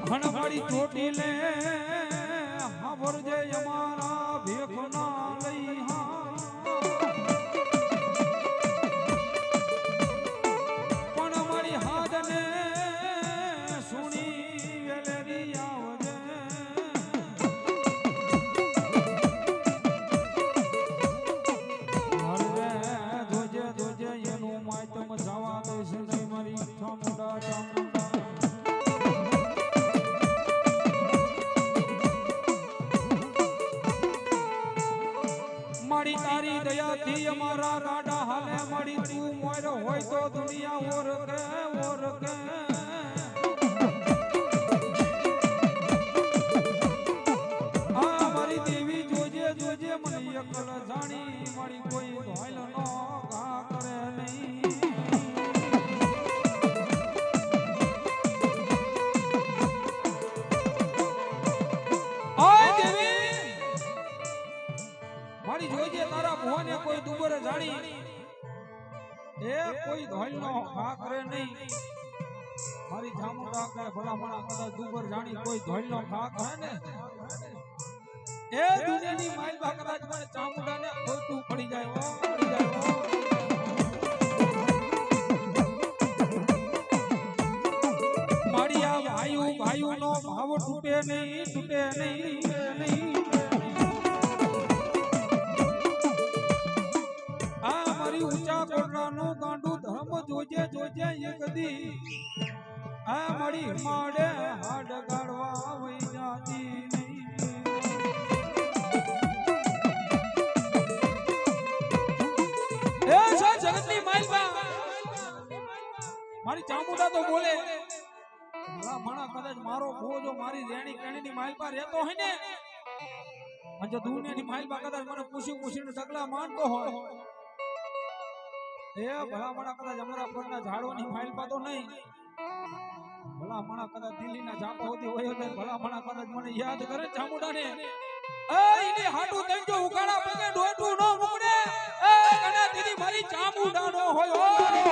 હણવાળી ચોટી લે હાવરજે અમારા ભેખ ના લઈ પણ અમારી હાથ ને સુણી વેલેરી આવજે હરવે ધોજે ધોજે એનું માયતમ જવા દેશ નહીં મારી ચામુંડા ચામુંડા મારી તારી દયાથી અમારા રાડા હાલે મારી તું મોર હોય તો દુનિયા ઓરકે ઓરકે આ મારી દેવી જોજે જોજે મને એકલ જાણી મારી કોઈ ધોઈલ નો ઘા કરે નહીં ઓય દેવી મારી જોજે તારા મોહને કોઈ દુબર જાણી એ કોઈ ધોઈલ નો ઘા કરે નહીં મારી ચામુંડા કે ભલા ભલા કદાચ દુબર જાણી કોઈ ધોઈલ નો ઘા કરે ને એ દુનિયાની માલબા કદાચ મને ચામુંડા ને ખોટું પડી જાય ઓ પડી જાય ઓ મારી આ ભાઈઓ નો ભાવ તૂટે નહીં ઊંચા કોટરાનું ગાંડું ધર્મ જોજે જોજે એક દી આ મળી માડે હાડ ગાડવા વઈ જાતી નહીં એ છે જગતની માલબા મારી ચામુંડા તો બોલે ભલા માણા કદાચ મારો બોજો મારી રેણી કેણીની માલબા રહેતો હોય ને અને દુનિયાની માલબા કદાચ મને પૂછીને સગલા માનતો હોય એ ભલા માણા કદાચ અમારા પરના ઝાડોની માલપા તો નહીં ભલા માણા કદાચ દિલ્હીના જાપો હોતી હોય તો ભલા માણા કદાચ મને યાદ કરે ચામુંડાને એ ઈની હાટુ તંજો ઉકાળા પગે ડોટું નો મુકડે એ કને દીદી મારી ચામુંડાનો હોય